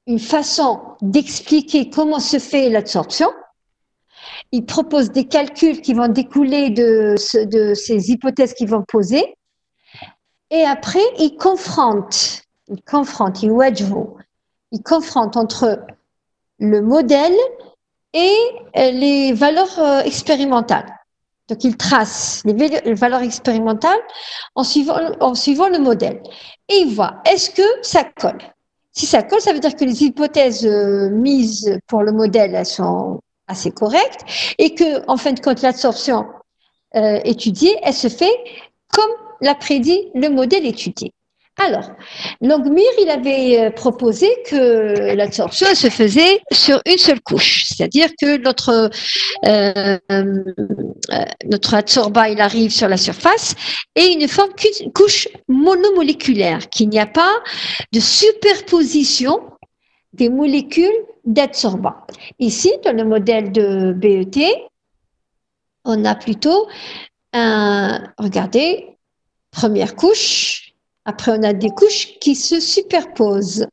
une façon d'expliquer comment se fait l'absorption. Il propose des calculs qui vont découler de ces hypothèses qu'ils vont poser. Et après, il confronte entre le modèle et les valeurs expérimentales. Donc, il trace les valeurs expérimentales en suivant le modèle. Et il voit, est-ce que ça colle? Si ça colle, ça veut dire que les hypothèses mises pour le modèle, elles sont assez correctes et que, en fin de compte, l'absorption étudiée, elle se fait comme l'a prédit le modèle étudié. Alors, Langmuir, il avait proposé que l'absorption se faisait sur une seule couche, c'est-à-dire que notre adsorba, il arrive sur la surface et il ne forme qu'une couche monomoléculaire, qu'il n'y a pas de superposition des molécules d'adsorba. Ici, dans le modèle de BET, on a plutôt regardez, première couche, après on a des couches qui se superposent.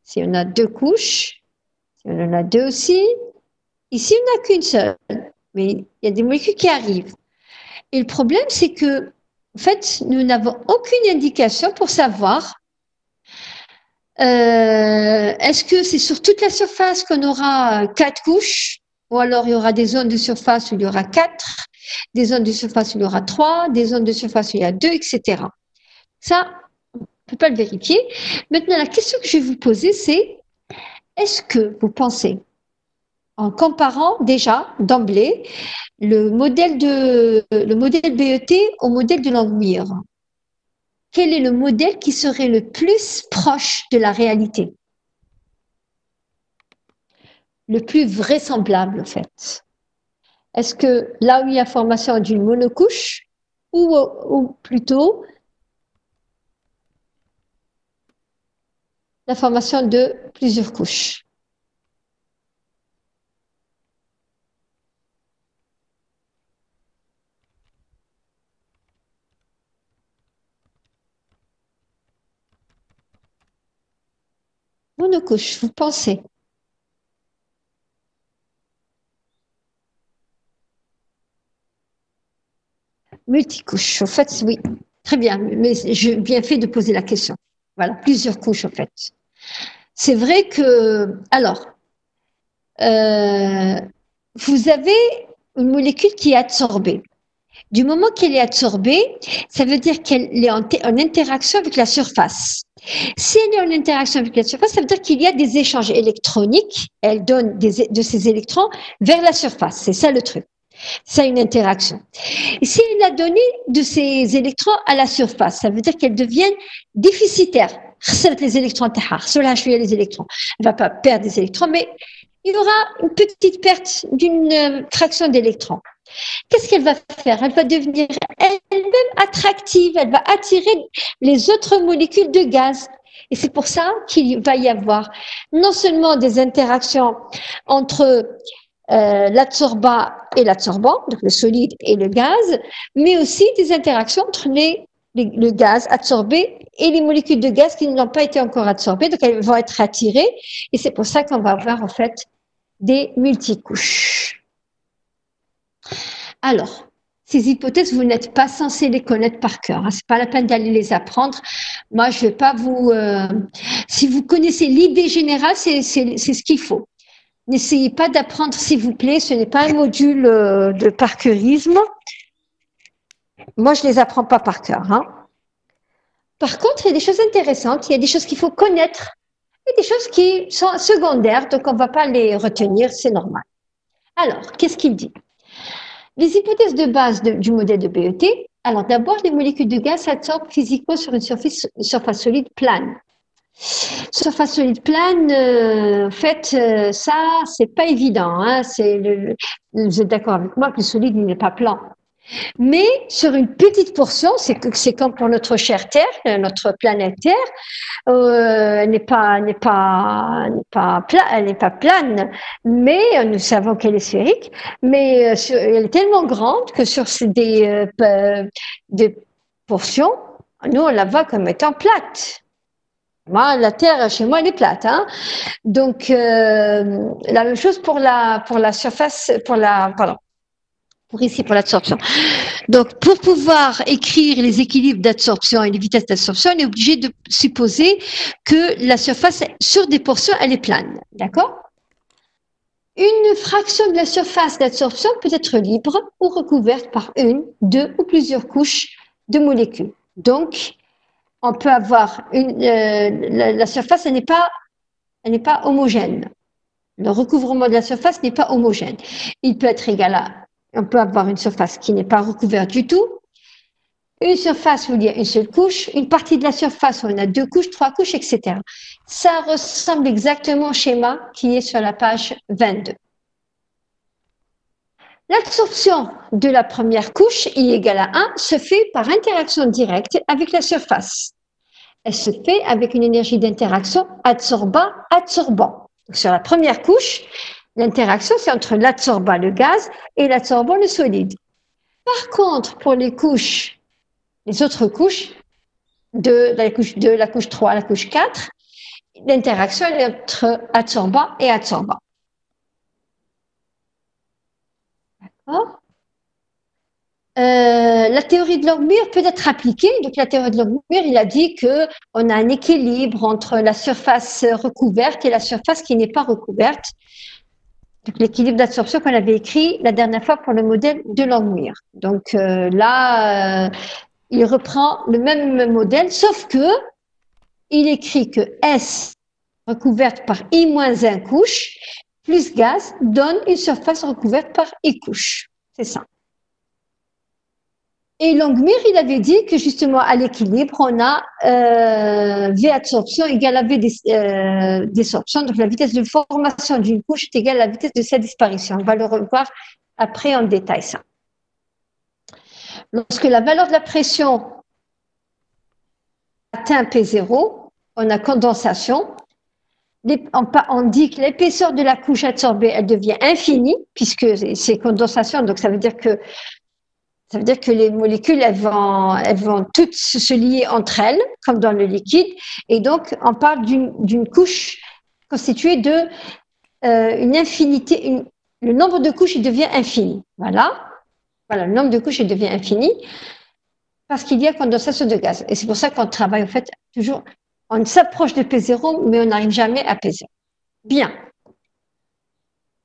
Si on a deux couches, si on en a deux aussi, ici on n'a qu'une seule, mais il y a des molécules qui arrivent. Et le problème, c'est que, en fait, nous n'avons aucune indication pour savoir est-ce que c'est sur toute la surface qu'on aura 4 couches, ou alors il y aura des zones de surface où il y aura 4, des zones de surface où il y aura 3, des zones de surface où il y a 2, etc. Ça, on ne peut pas le vérifier. Maintenant, la question que je vais vous poser, c'est est-ce que vous pensez, en comparant déjà d'emblée le modèle BET au modèle de Langmuir, quel est le modèle qui serait le plus proche de la réalité? Le plus vraisemblable, en fait. Est-ce que là où il y a formation d'une monocouche ou plutôt la formation de plusieurs couches? Monocouche, vous pensez? Multicouche, en fait, oui. Très bien, mais j'ai bien fait de poser la question. Voilà, plusieurs couches, en fait. C'est vrai que, alors, vous avez une molécule qui est absorbée. Du moment qu'elle est absorbée, ça veut dire qu'elle est en interaction avec la surface. Si elle est en interaction avec la surface, ça veut dire qu'il y a des échanges électroniques. Elle donne de ces électrons vers la surface. C'est ça le truc. C'est une interaction. Et si elle a donné de ces électrons à la surface, ça veut dire qu'elles deviennent déficitaires. Les électrons, les électrons. Elle ne va pas perdre des électrons, mais il y aura une petite perte d'une fraction d'électrons. Qu'est-ce qu'elle va faire? Elle va devenir elle-même attractive, elle va attirer les autres molécules de gaz. Et c'est pour ça qu'il va y avoir non seulement des interactions entre l'adsorbant et l'adsorbant, donc le solide et le gaz, mais aussi des interactions entre le gaz absorbé et les molécules de gaz qui n'ont pas été encore absorbées, donc elles vont être attirées, et c'est pour ça qu'on va avoir en fait des multicouches. Alors, ces hypothèses, vous n'êtes pas censé les connaître par cœur. Hein. C'est pas la peine d'aller les apprendre. Moi, je vais pas vous. Si vous connaissez l'idée générale, c'est ce qu'il faut. N'essayez pas d'apprendre, s'il vous plaît. Ce n'est pas un module de parcourisme. Moi, je les apprends pas par cœur. Hein. Par contre, il y a des choses intéressantes. Il y a des choses qu'il faut connaître. Et des choses qui sont secondaires, donc on ne va pas les retenir. C'est normal. Alors, qu'est-ce qu'il dit? Les hypothèses de base du modèle de BET, alors d'abord, les molécules de gaz s'absorbent physiquement sur une surface solide plane. Surface solide plane, en fait, ça, c'est pas évident. Hein, vous êtes d'accord avec moi que le solide, il n'est pas plan. Mais sur une petite portion, c'est comme pour notre chère Terre, notre planète Terre, elle n'est pas plane, mais nous savons qu'elle est sphérique, mais elle est tellement grande que sur des portions, nous on la voit comme étant plate. Moi, la Terre, chez moi, elle est plate. Hein. Donc, la même chose pour la surface, pour ici, pour l'absorption. Donc, pour pouvoir écrire les équilibres d'absorption et les vitesses d'absorption, on est obligé de supposer que la surface, sur des portions, elle est plane. D'accord? Une fraction de la surface d'absorption peut être libre ou recouverte par une, deux ou plusieurs couches de molécules. Donc, on peut avoir la surface, elle n'est pas homogène. Le recouvrement de la surface n'est pas homogène. Il peut être égal à, on peut avoir une surface qui n'est pas recouverte du tout, une surface où il y a une seule couche, une partie de la surface où on a deux couches, trois couches, etc. Ça ressemble exactement au schéma qui est sur la page 22. L'absorption de la première couche, I égale à 1, se fait par interaction directe avec la surface. Elle se fait avec une énergie d'interaction adsorbant-adsorbant. Sur la première couche, l'interaction, c'est entre l'adsorbant, le gaz, et l'adsorbant, le solide. Par contre, pour les autres couches, de la couche 2, la couche 3, la couche 4, l'interaction est entre adsorbant et adsorbant. D'accord? La théorie de Langmuir peut être appliquée. Donc, la théorie de Langmuir, il a dit qu'on a un équilibre entre la surface recouverte et la surface qui n'est pas recouverte. Donc, l'équilibre d'absorption qu'on avait écrit la dernière fois pour le modèle de Langmuir. Donc, là, il reprend le même modèle, sauf que il écrit que S recouverte par I-1 couche plus gaz donne une surface recouverte par I couche. C'est ça. Et Langmuir, il avait dit que justement à l'équilibre, on a V absorption égale à V désorption. Donc la vitesse de formation d'une couche est égale à la vitesse de sa disparition. On va le revoir après en détail ça. Lorsque la valeur de la pression atteint P0, on a condensation. On dit que l'épaisseur de la couche absorbée, elle devient infinie, puisque c'est condensation, donc ça veut dire que les molécules, elles vont toutes se lier entre elles, comme dans le liquide. Et donc, on parle d'une couche constituée de une infinité. Le nombre de couches, il devient infini. Voilà, le nombre de couches, il devient infini parce qu'il y a condensation de gaz. Et c'est pour ça qu'on travaille, en fait, toujours, on s'approche de P0, mais on n'arrive jamais à P0. Bien.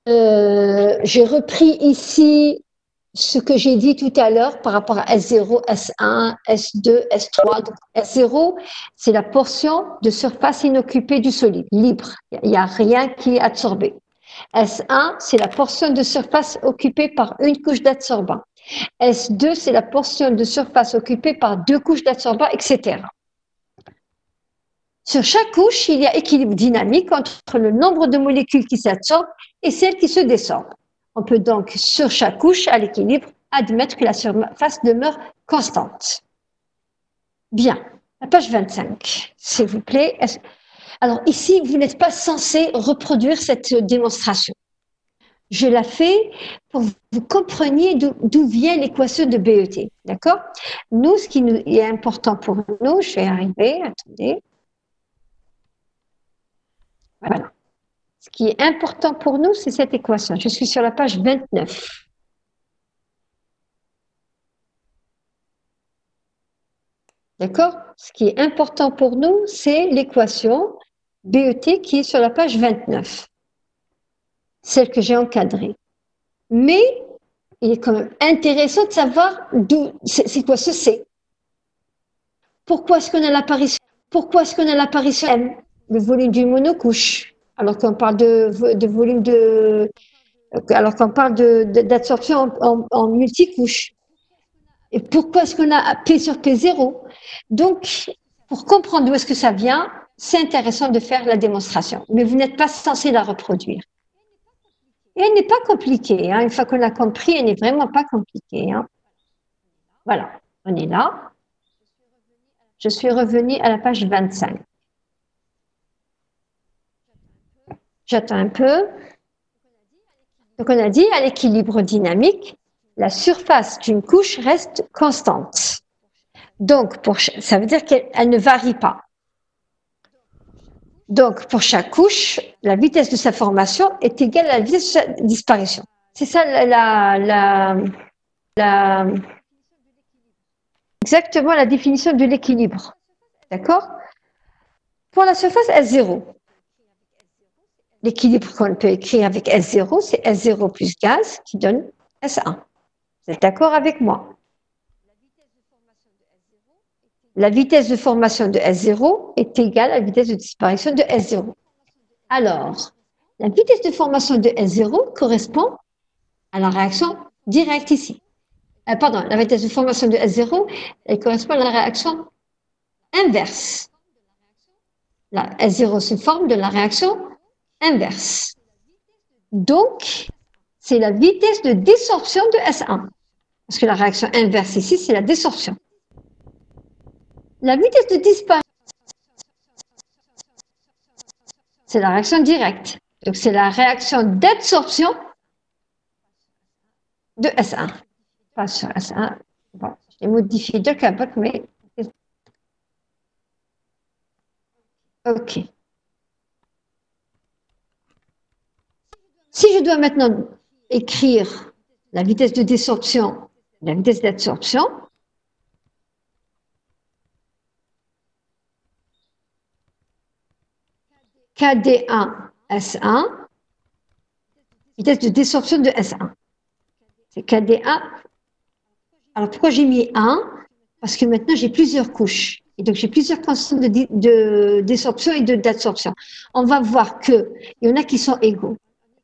J'ai repris ici ce que j'ai dit tout à l'heure par rapport à S0, S1, S2, S3. Donc, S0, c'est la portion de surface inoccupée du solide, libre. Il n'y a rien qui est absorbé. S1, c'est la portion de surface occupée par une couche d'adsorbant. S2, c'est la portion de surface occupée par deux couches d'adsorbant, etc. Sur chaque couche, il y a équilibre dynamique entre le nombre de molécules qui s'absorbent et celles qui se désorbent. On peut donc, sur chaque couche, à l'équilibre, admettre que la surface demeure constante. Bien, la page 25, s'il vous plaît. Alors ici, vous n'êtes pas censé reproduire cette démonstration. Je la fais pour que vous compreniez d'où vient l'équation de BET. D'accord? Nous, ce qui est important pour nous, je vais arriver, attendez. Voilà. Ce qui est important pour nous, c'est cette équation. Je suis sur la page 29. D'accord? Ce qui est important pour nous, c'est l'équation BET qui est sur la page 29. Celle que j'ai encadrée. Mais il est quand même intéressant de savoir c'est quoi ce C. Pourquoi est-ce qu'on a l'apparition M, le volume d'une monocouche, alors qu'on parle de volume alors qu'on parle d'absorption en multicouche. Et pourquoi est-ce qu'on a P sur P0? Donc, pour comprendre d'où est-ce que ça vient, c'est intéressant de faire la démonstration. Mais vous n'êtes pas censé la reproduire. Et elle n'est pas compliquée. Hein. Une fois qu'on a compris, elle n'est vraiment pas compliquée. Hein. Voilà, on est là. Je suis revenue à la page 25. J'attends un peu. Donc, on a dit, à l'équilibre dynamique, la surface d'une couche reste constante. Donc, ça veut dire qu'elle ne varie pas. Donc, pour chaque couche, la vitesse de sa formation est égale à la vitesse de sa disparition. C'est ça exactement la définition de l'équilibre. D'accord? Pour la surface S0, l'équilibre qu'on peut écrire avec S0, c'est S0 plus gaz qui donne S1. Vous êtes d'accord avec moi? La vitesse de formation de S0 est égale à la vitesse de disparition de S0. Alors, la vitesse de formation de S0 correspond à la réaction directe ici. Pardon, la vitesse de formation de S0 elle correspond à la réaction inverse. La S0 se forme de la réaction inverse. Donc, c'est la vitesse de désorption de S1. Parce que la réaction inverse ici, c'est la désorption. La vitesse de disparition, c'est la réaction directe. Donc, c'est la réaction d'absorption de S1. Pas sur S1. Bon, je l'ai modifié de cabot, mais... OK. Si je dois maintenant écrire la vitesse de désorption, la vitesse d'absorption, KD1 S1, vitesse de désorption de S1. C'est KD1. Alors, pourquoi j'ai mis 1? Parce que maintenant, j'ai plusieurs couches. Et donc, j'ai plusieurs constantes de désorption et d'absorption. On va voir qu'il y en a qui sont égaux.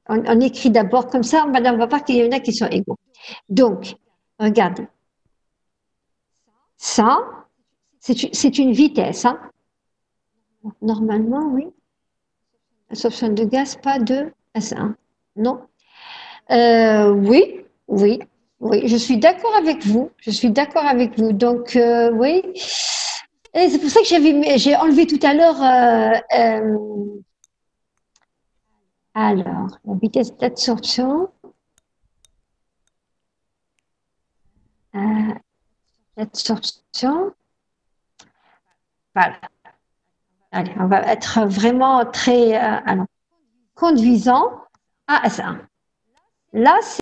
On écrit d'abord comme ça, on va voir qu'il y en a qui sont égaux. Donc, regardez. Ça, c'est une vitesse. Hein? Normalement, oui. Absorption de gaz, pas de S1. Non. Oui, je suis d'accord avec vous. Je suis d'accord avec vous. Donc, oui. Et c'est pour ça que j'ai enlevé tout à l'heure. Alors, la vitesse d'absorption. L'absorption. Voilà. Allez, on va être vraiment très alors, conduisant à S1. Là, c'est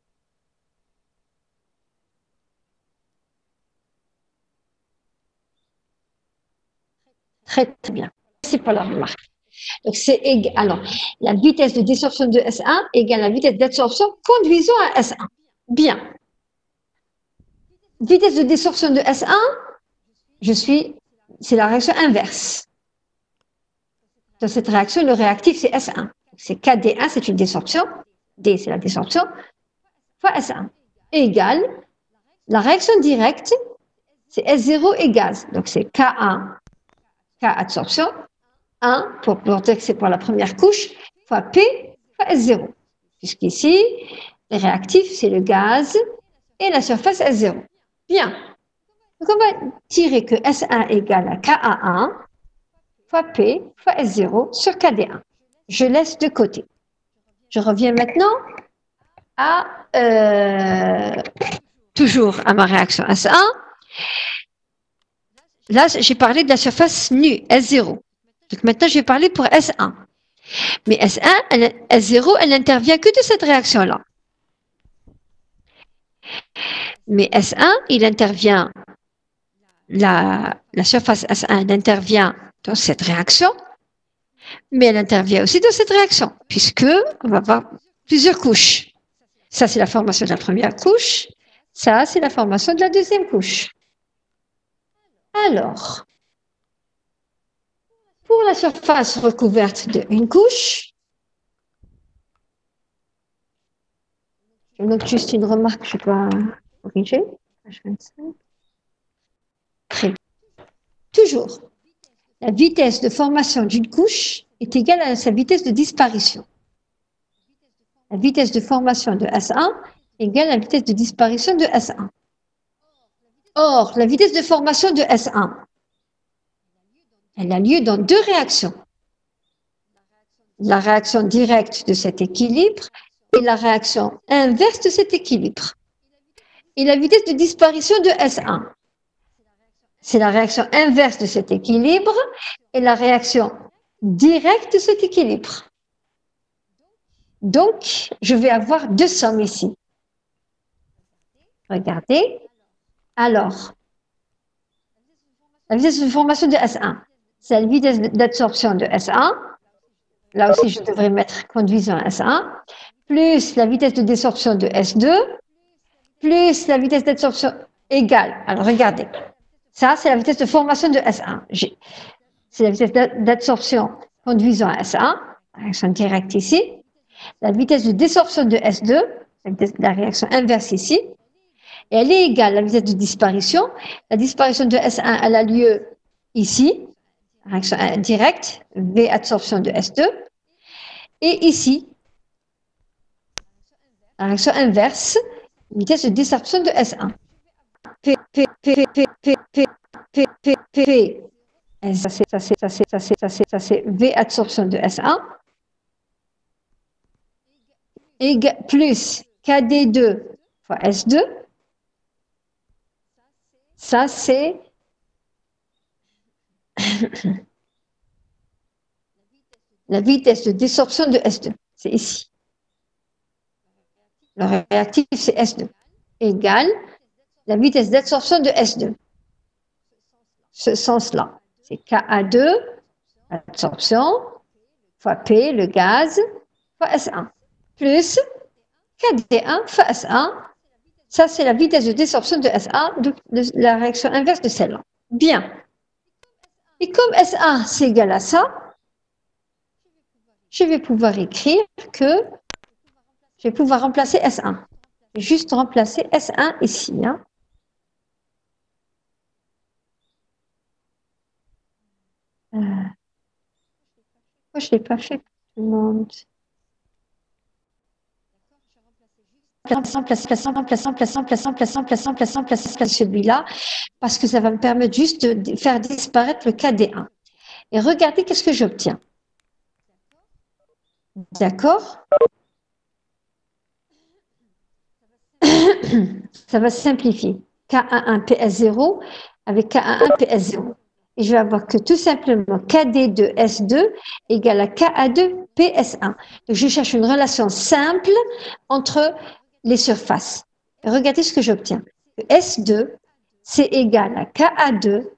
très, très bien. Merci pour la remarque. Donc, c'est égal. Alors, la vitesse de désorption de S1 égale la vitesse d'absorption conduisant à S1. Bien. Vitesse de désorption de S1, c'est la réaction inverse. Dans cette réaction, le réactif, c'est S1. C'est KD1, c'est une désorption. D, c'est la désorption, fois S1. Égale, la réaction directe, c'est S0 et gaz. Donc, c'est K1, K absorption, 1, pour dire que c'est pour la première couche, fois P, fois S0. Puisqu'ici, le réactif, c'est le gaz et la surface S0. Bien. Donc, on va tirer que S1 égale à KA1 fois P fois S0 sur KD1. Je laisse de côté. Je reviens maintenant à toujours à ma réaction S1. Là, j'ai parlé de la surface nue, S0. Donc maintenant, je vais parler pour S1. Mais S0, elle n'intervient que de cette réaction-là. Mais S1, il intervient, la surface S1, elle intervient dans cette réaction, mais elle intervient aussi dans cette réaction, puisque on va avoir plusieurs couches. Ça, c'est la formation de la première couche. Ça, c'est la formation de la deuxième couche. Alors, pour la surface recouverte d'une couche, je note juste une remarque que je dois corriger. Page 25. Très bien. Toujours, la vitesse de formation d'une couche est égale à sa vitesse de disparition. La vitesse de formation de S1 est égale à la vitesse de disparition de S1. Or, la vitesse de formation de S1, elle a lieu dans deux réactions. La réaction directe de cet équilibre et la réaction inverse de cet équilibre. Et la vitesse de disparition de S1, c'est la réaction inverse de cet équilibre et la réaction direct de cet équilibre. Donc, je vais avoir deux sommes ici. Regardez. Alors, la vitesse de formation de S1, c'est la vitesse d'absorption de S1. Là aussi, je devrais mettre conduisant S1, plus la vitesse de désorption de S2, plus la vitesse d'absorption égale. Alors, regardez. Ça, c'est la vitesse de formation de S1. C'est la vitesse d'absorption conduisant à S1, la réaction directe ici. La vitesse de désorption de S2, la réaction inverse ici, et elle est égale à la vitesse de disparition. La disparition de S1, elle a lieu ici, la réaction directe, V absorption de S2, et ici, la réaction inverse, vitesse de désorption de S1. P, P, P, P, P, P, P, P, P, ça c'est V absorption de S1, plus KD2 fois S2, ça c'est la vitesse de désorption de S2, c'est ici. Le réactif c'est S2, égale la vitesse d'absorption de S2. Ce sens-là, c'est Ka2, l'absorption, fois P, le gaz, fois S1, plus KD1 fois S1. Ça, c'est la vitesse de désorption de S1, de la réaction inverse de celle-là. Bien. Et comme S1, c'est égal à ça, je vais pouvoir écrire que je vais pouvoir remplacer S1. Je vais juste remplacer S1 ici. Hein. Pourquoi je ne l'ai pas fait? Tout le monde. Plaçant celui-là, parce que ça va me permettre juste de faire disparaître le KD1. Et regardez qu'est-ce que j'obtiens. D'accord? Ça va se simplifier. K11 PS0 avec K11 PS0. Et je vais avoir que tout simplement KD2 S2 égale à KA2 PS1. Donc, je cherche une relation simple entre les surfaces. Et regardez ce que j'obtiens. S2, c'est égal à KA2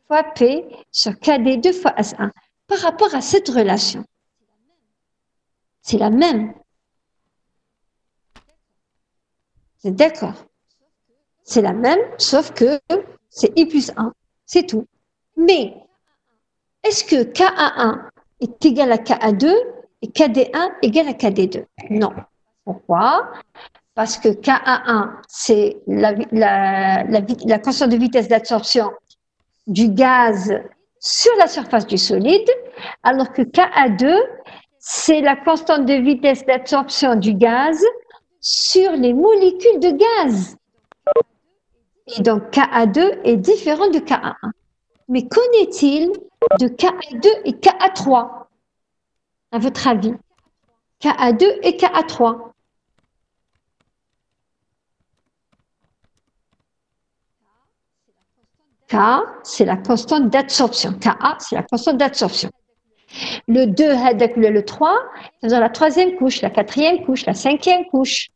fois P sur KD2 fois S1. Par rapport à cette relation, c'est la même. C'est d'accord. C'est la même, sauf que c'est I plus 1. C'est tout. Mais, est-ce que KA1 est égal à KA2 et KD1 égal à KD2? Non. Pourquoi? Parce que KA1, c'est la constante de vitesse d'absorption du gaz sur la surface du solide, alors que KA2, c'est la constante de vitesse d'absorption du gaz sur les molécules de gaz. Et donc, KA2 est différent de KA1. Mais qu'en est-il de KA2 et KA3, à votre avis? KA2 et KA3. K, c'est la constante d'absorption. Ka, c'est la constante d'absorption. Le 2, le 3, c'est dans la troisième couche, la quatrième couche, la cinquième couche.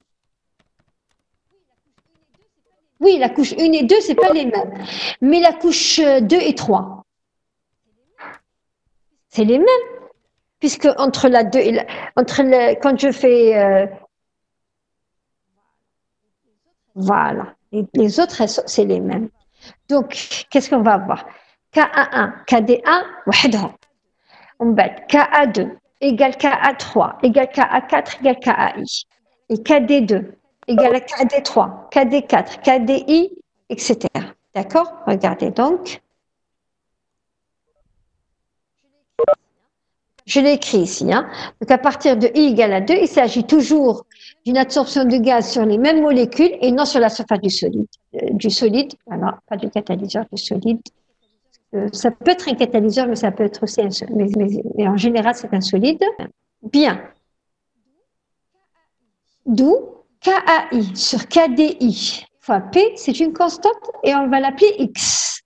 Oui, la couche 1 et 2, ce n'est pas les mêmes. Mais la couche 2 et 3, c'est les mêmes. Puisque entre la 2 et la, quand je fais... voilà. Les autres, c'est les mêmes. Donc, qu'est-ce qu'on va avoir? KA1, KD1, وحدهم. On va KA2 égale KA3 égale KA4 égale KAI. Et KD2 égale à KD3, KD4, KDI, etc. D'accord? Regardez donc. Je l'ai écrit ici. Hein. Donc, à partir de I égale à 2, il s'agit toujours d'une absorption de gaz sur les mêmes molécules et non sur la surface du solide. Alors, pas du catalyseur, du solide. Ça peut être un catalyseur, mais ça peut être aussi un solide. Mais en général, c'est un solide. Bien. D'où KAI sur KDI fois P, c'est une constante et on va l'appeler X.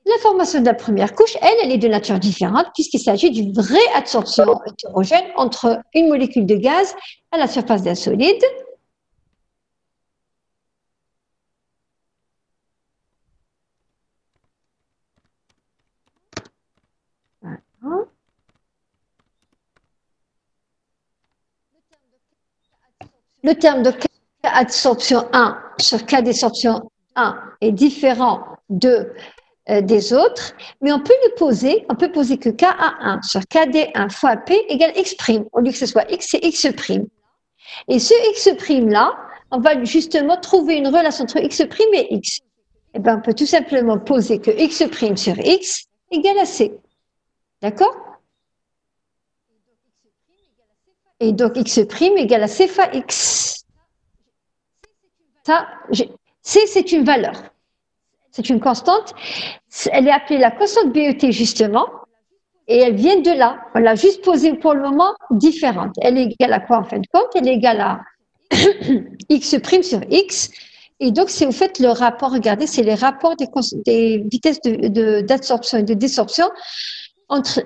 L'information de la première couche, elle est de nature différente puisqu'il s'agit d'une vraie adsorption hétérogène entre une molécule de gaz à la surface d'un solide. Voilà. Le terme de cas d'adsorption 1 sur cas d'adsorption 1 est différent des autres, mais on peut poser que KA1 sur KD1 fois P égale X', au lieu que ce soit X, c'est X'. Et ce X'-là, on va justement trouver une relation entre X' et X. Et bien, on peut tout simplement poser que X' sur X égale à C. D'accord? Et donc, X' égale à C fois X. Ça, C, c'est une valeur. C'est une constante. Elle est appelée la constante BET, justement. Et elle vient de là. On l'a juste posée pour le moment différente. Elle est égale à quoi, en fin de compte? Elle est égale à X' sur X. Et donc, c'est au fait le rapport, regardez, c'est les rapports des vitesses d'absorption et de désorption entre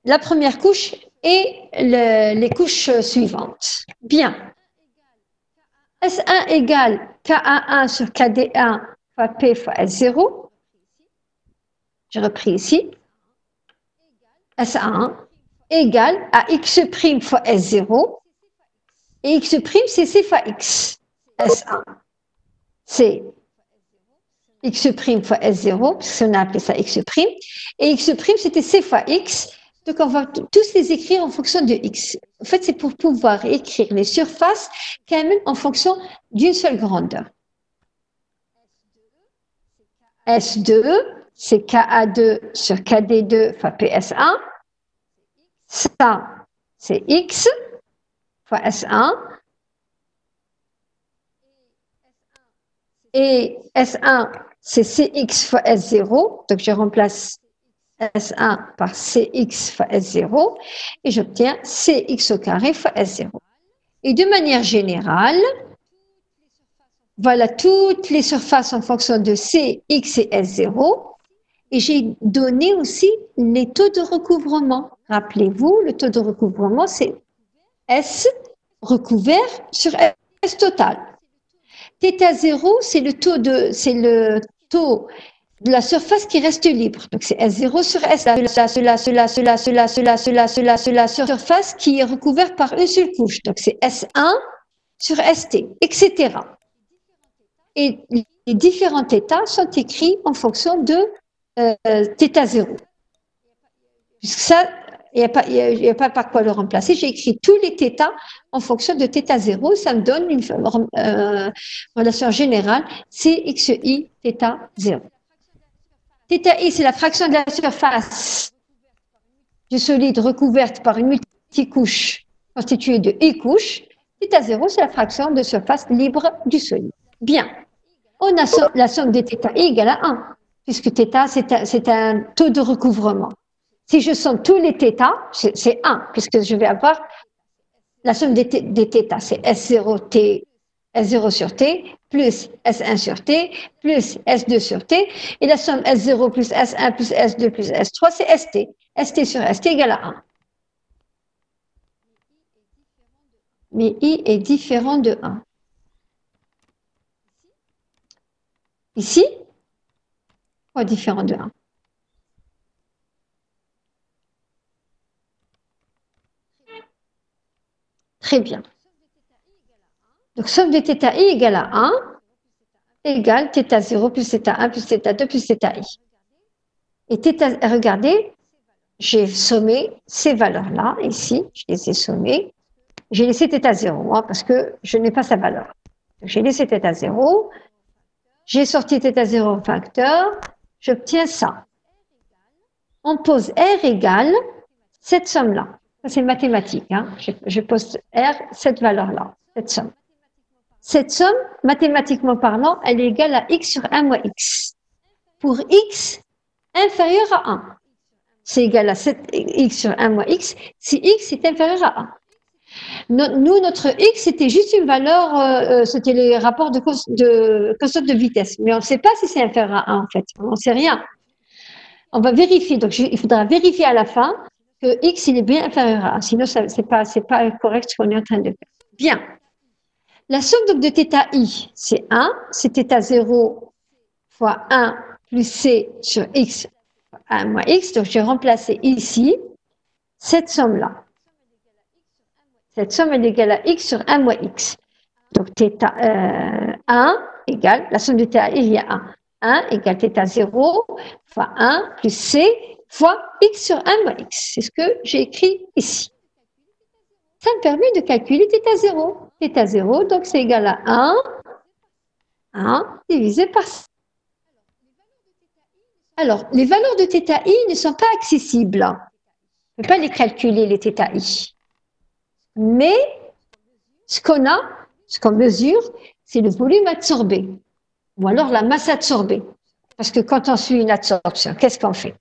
la première couche et les couches suivantes. Bien. S1 égale KA1 sur KD1 fois P fois S0. J'ai repris ici. S1 égale à X' fois S0. Et X', c'est C fois X. S1. C'est X' fois S0, parce qu'on a appelé ça X'. Et X', c'était C fois X. Donc, on va tous les écrire en fonction de X. En fait, c'est pour pouvoir écrire les surfaces quand même en fonction d'une seule grandeur. S2, c'est KA2 sur KD2 fois PS1. Ça, c'est X fois S1. Et S1, c'est CX fois S0. Donc, je remplace S1 par CX fois S0 et j'obtiens CX au carré fois S0. Et de manière générale, voilà toutes les surfaces en fonction de CX et S0. Et j'ai donné aussi les taux de recouvrement. Rappelez-vous, le taux de recouvrement, c'est S recouvert sur S total. Θ0, c'est le taux de la surface qui reste libre. Donc, c'est S0 sur S, la surface qui est recouverte par une seule couche. Donc, c'est S1 sur ST, etc. Et les différents θ sont écrits en fonction de θ0. Puisque ça, il n'y a pas par quoi le remplacer. J'ai écrit tous les θ en fonction de θ0. Ça me donne une relation générale, CXI θ0. θi, c'est la fraction de la surface du solide recouverte par une multicouche constituée de i couches. θ0, c'est la fraction de surface libre du solide. Bien. On a la somme des θi égale à 1, puisque θ, c'est un taux de recouvrement. Si je somme tous les θ, c'est 1, puisque je vais avoir la somme des θ, c'est S0 sur T, plus S1 sur T, plus S2 sur T, et la somme S0 plus S1 plus S2 plus S3, c'est ST. ST sur ST égale à 1. Mais I est différent de 1. Ici, quoi différent de 1? Très bien. Donc, somme de θi égale à 1 égale θ0 plus θ1 plus θ2 plus θi. Et regardez, j'ai sommé ces valeurs-là, ici, je les ai sommées. J'ai laissé θ0, parce que je n'ai pas sa valeur. J'ai laissé θ0, j'ai sorti θ0 en facteur, j'obtiens ça. On pose R égale cette somme-là. Ça, c'est mathématique. Je pose R, cette valeur-là, cette somme. Cette somme, mathématiquement parlant, elle est égale à x sur 1 moins x. Pour x inférieur à 1. C'est égal à 7x sur 1 moins x si x est inférieur à 1. Nous, notre x, c'était juste une valeur, c'était les rapports de constante de vitesse. Mais on ne sait pas si c'est inférieur à 1, en fait. On n'en sait rien. On va vérifier, donc il faudra vérifier à la fin que x il est bien inférieur à 1, sinon c'est pas correct ce qu'on est en train de faire. Bien. La somme donc de θ i, c'est 1, c'est θ 0 fois 1 plus c sur x, 1 moins x, donc je vais remplacer ici cette somme-là. Cette somme est égale à x sur 1 moins x. Donc θ 1 égale, la somme de θ i, il y a 1. 1 égale θ 0 fois 1 plus c fois x sur 1 moins x. C'est ce que j'ai écrit ici. Ça me permet de calculer θ 0. θ 0, donc c'est égal à 1 divisé par 100. Alors, les valeurs de θ i ne sont pas accessibles. On ne peut pas les calculer, les θ i. Mais ce qu'on mesure, c'est le volume absorbé, ou alors la masse absorbée. Parce que quand on suit une absorption, qu'est-ce qu'on fait?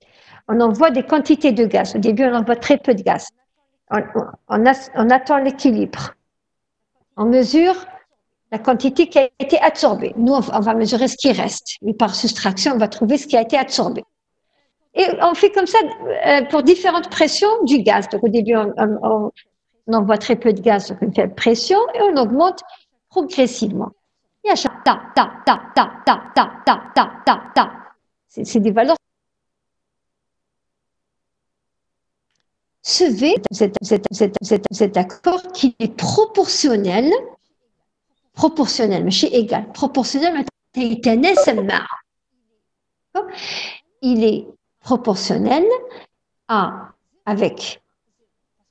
On envoie des quantités de gaz. Au début, on envoie très peu de gaz. On attend l'équilibre. On mesure la quantité qui a été absorbée. Nous, on va mesurer ce qui reste. Mais par soustraction, on va trouver ce qui a été absorbé. Et on fait comme ça pour différentes pressions du gaz. Donc, au début, on envoie très peu de gaz, donc une faible pression, et on augmente progressivement. Et à chaque c'est des valeurs. Ce V, vous êtes d'accord qu'il est proportionnel, mais chez égal, proportionnel, il est proportionnel avec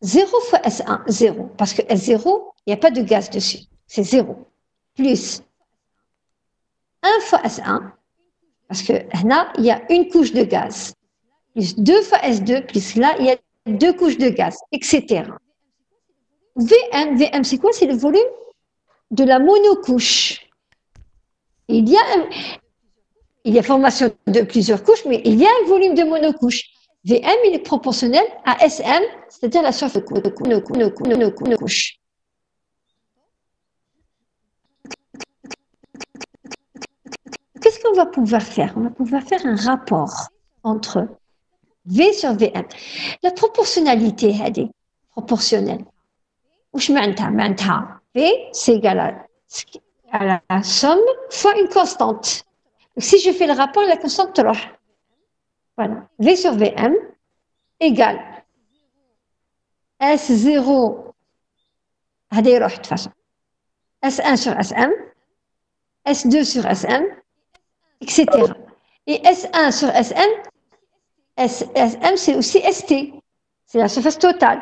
0 fois S1, 0, parce que S0, il n'y a pas de gaz dessus, c'est 0, plus 1 fois S1, parce que là, il y a une couche de gaz, plus 2 fois S2, plus là, il y a 2 couches de gaz, etc. VM, c'est quoi? C'est le volume de la monocouche. Il y a formation de plusieurs couches, mais il y a un volume de monocouche. VM, il est proportionnel à SM, c'est-à-dire la surface de couche. Qu'est-ce qu'on va pouvoir faire? On va pouvoir faire un rapport entre V sur VM. La proportionnalité, elle est proportionnelle. V, c'est égal à la somme fois une constante. Donc, si je fais le rapport, la constante 3. Voilà. V sur VM égale S0, de toute façon. S1 sur SM, S2 sur SM, etc. Et S1 sur SM, SM c'est aussi ST, c'est la surface totale.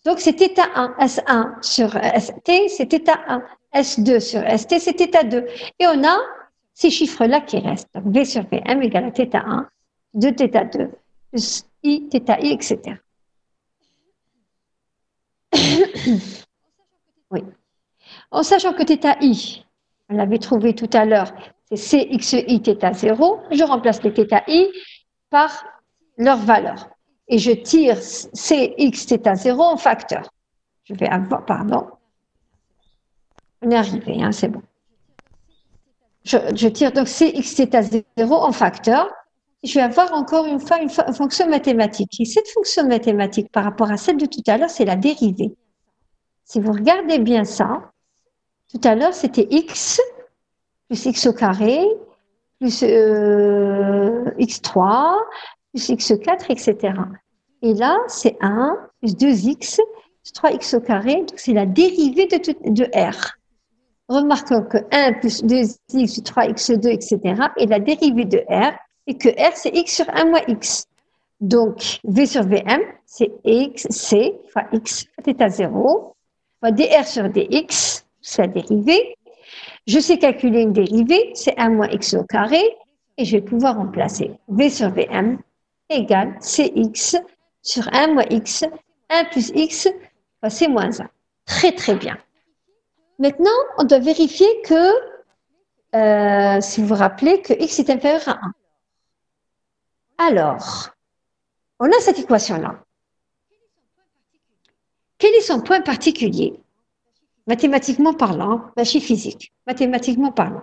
Donc c'est θ1, S1 sur ST, c'est θ1, S2 sur ST, c'est θ2. Et on a ces chiffres-là qui restent. Donc V sur VM égale à θ1, 2 θ2, plus I, θI, etc. Oui. En sachant que θi, on l'avait trouvé tout à l'heure, c'est Cxi θ0, je remplace les θi par leur valeur. Et je tire Cx θ0 en facteur. Je vais avoir, pardon. On est arrivé, hein, c'est bon. Je tire donc Cx θ0 en facteur. Je vais avoir encore une fois une fonction mathématique. Et cette fonction mathématique par rapport à celle de tout à l'heure, c'est la dérivée. Si vous regardez bien ça, tout à l'heure, c'était x plus x au carré, plus x3, plus x4, etc. Et là, c'est 1 plus 2x plus 3x au carré, donc c'est la dérivée de R. Remarquons que 1 plus 2x plus 3x2, etc. est la dérivée de R, et que R, c'est x sur 1 moins x. Donc, V sur Vm, c'est x, c fois x fois θ0, fois dr sur dx, c'est la dérivée. Je sais calculer une dérivée, c'est 1 moins x au carré, et je vais pouvoir remplacer V sur Vm égale Cx sur 1 moins x, 1 plus x fois c moins 1. Très, très bien. Maintenant, on doit vérifier que, si vous vous rappelez, que x est inférieur à 1. Alors, on a cette équation-là. Quel est son point particulier? Mathématiquement parlant, machine physique, mathématiquement parlant.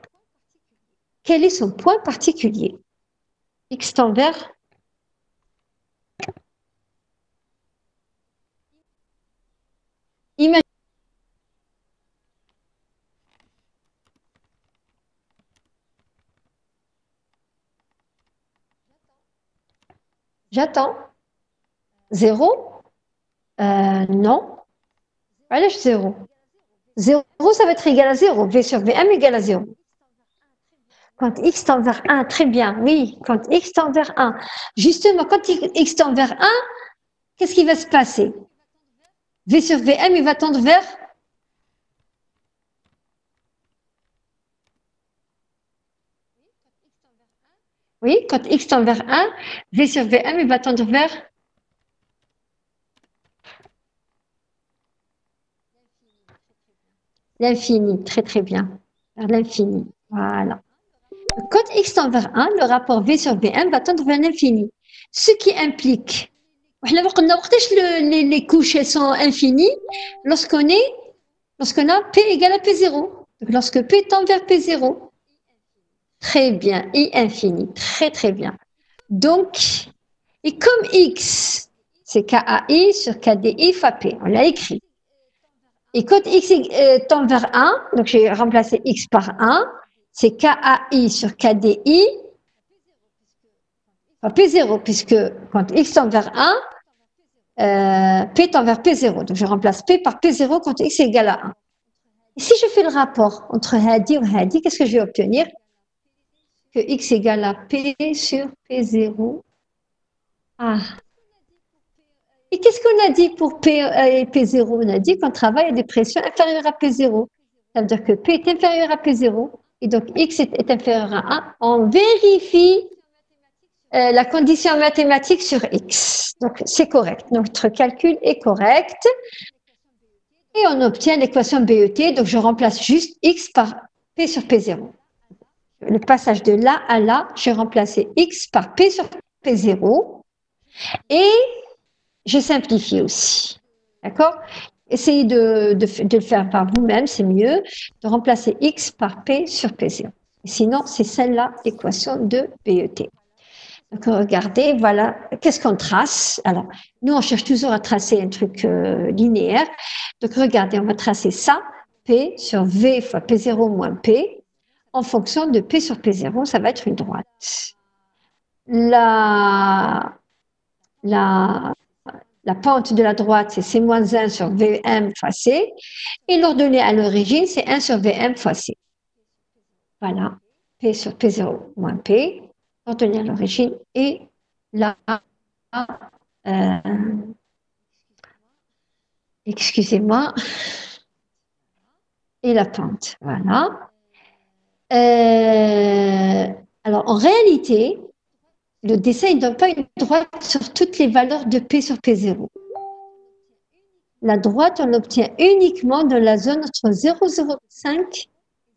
Quel est son point particulier? X tend vers J'attends. 0. Non. Allez, 0. 0, ça va être égal à 0. V sur Vm égale à 0. Quand x tend vers 1, très bien, oui, quand x tend vers 1. Justement, quand x tend vers 1, qu'est-ce qui va se passer? V sur Vm, il va tendre vers... Oui, quand x tend vers 1, V sur Vm, il va tendre vers... L'infini, très très bien. Vers l'infini, voilà. Quand x tend vers 1, le rapport V sur Vm va tendre vers l'infini. Ce qui implique... Les couches elles sont infinies lorsqu'on a P égale à P0. Donc lorsque P tend vers P0. Très bien, I infini, très très bien. Donc, et comme X, c'est KAI sur KDI fois P, on l'a écrit. Et quand X tend vers 1, donc j'ai remplacé X par 1, c'est KAI sur KDI fois P0, puisque quand X tend vers 1, P tend vers P0. Donc je remplace P par P0 quand X est égal à 1. Et si je fais le rapport entre Hadi ou Hadi, qu'est-ce que je vais obtenir? Que X égale à P sur P0. Ah. Et qu'est-ce qu'on a dit pour P et P0? On a dit qu'on travaille à des pressions inférieures à P0. Ça veut dire que P est inférieur à P0 et donc X est inférieur à 1. On vérifie la condition mathématique sur X. Donc c'est correct. Notre calcul est correct. Et on obtient l'équation BET. Donc je remplace juste X par P sur P0. Le passage de là à là, je remplace X par P sur P0. Et je simplifie aussi. D'accord? Essayez de le faire par vous-même, c'est mieux, de remplacer X par P sur P0. Sinon, c'est celle-là, l'équation de BET. Donc, regardez, voilà, qu'est-ce qu'on trace? Alors, nous, on cherche toujours à tracer un truc linéaire. Donc, regardez, on va tracer ça, P sur V fois P0 moins P, en fonction de P sur P0, ça va être une droite. La pente de la droite, c'est C-1 sur Vm fois C. Et l'ordonnée à l'origine, c'est 1 sur Vm fois C. Voilà. P sur P0 moins P. L'ordonnée à l'origine. Et là, excusez-moi. Et la pente. Voilà. Alors, en réalité, le dessin ne donne pas une droite sur toutes les valeurs de P sur P0. La droite, on l'obtient uniquement dans la zone entre 0,05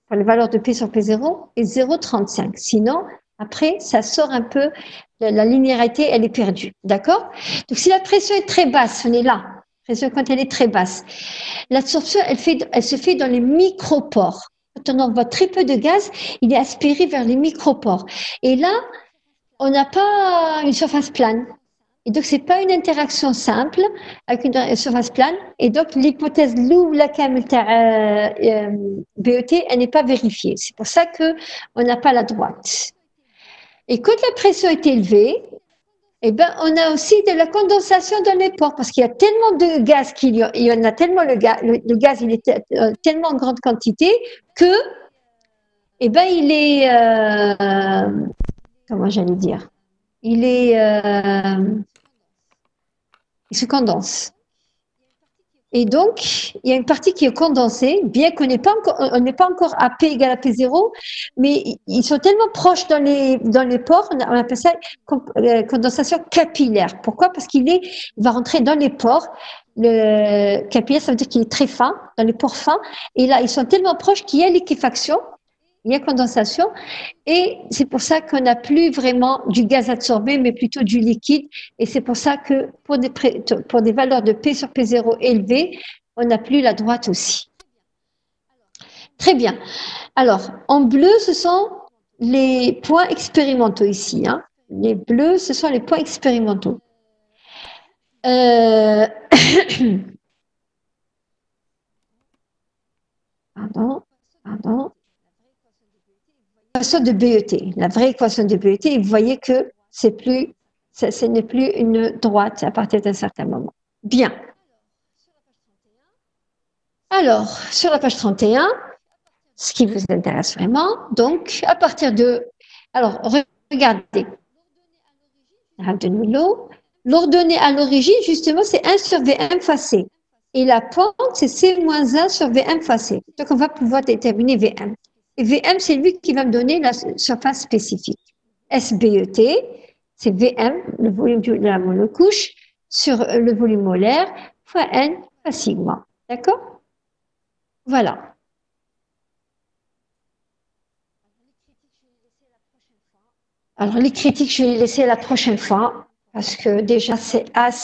pour les valeurs de P sur P0 et 0,35. Sinon, après, ça sort un peu, la linéarité, elle est perdue. D'accord? Donc, si la pression est très basse, on est là. La pression, quand elle est très basse, l'absorption, elle se fait dans les micropores. Quand on envoie très peu de gaz, il est aspiré vers les micropores. Et là, on n'a pas une surface plane. Et donc, ce n'est pas une interaction simple avec une surface plane. Et donc, l'hypothèse BET, elle n'est pas vérifiée. C'est pour ça qu'on n'a pas la droite. Et quand la pression est élevée, eh ben, on a aussi de la condensation dans les pores parce qu'il y a tellement de gaz il y en a tellement le gaz il est tellement en grande quantité que, eh ben, il est, comment j'allais dire, il se condense. Et donc, il y a une partie qui est condensée, bien qu'on n'est pas encore à P égale à P0, mais ils sont tellement proches dans les pores, on appelle ça condensation capillaire. Pourquoi? Parce il va rentrer dans les pores. Le capillaire, ça veut dire qu'il est très fin, dans les pores fins. Et là, ils sont tellement proches qu'il y a liquéfaction, il y a condensation. Et c'est pour ça qu'on n'a plus vraiment du gaz absorbé, mais plutôt du liquide. Et c'est pour ça que pour des valeurs de P sur P0 élevées, on n'a plus la droite aussi. Très bien. Alors, en bleu, ce sont les points expérimentaux ici. Hein. Les bleus, ce sont les points expérimentaux. Pardon. L'équation de BET, la vraie équation de BET, vous voyez que c'est plus Ce n'est plus une droite à partir d'un certain moment. Bien. Alors, sur la page 31, ce qui vous intéresse vraiment, donc, à partir de... Alors, regardez. L'ordonnée à l'origine, justement, c'est 1 sur Vm fois C. Et la pente, c'est C-1 sur Vm fois C. Donc, on va pouvoir déterminer Vm. Et Vm, c'est lui qui va me donner la surface spécifique. SBET, c'est Vm, le volume de la monocouche, sur le volume molaire, fois N fois sigma. D'accord? Voilà. Alors, les critiques, je vais les laisser la prochaine fois, parce que déjà, c'est assez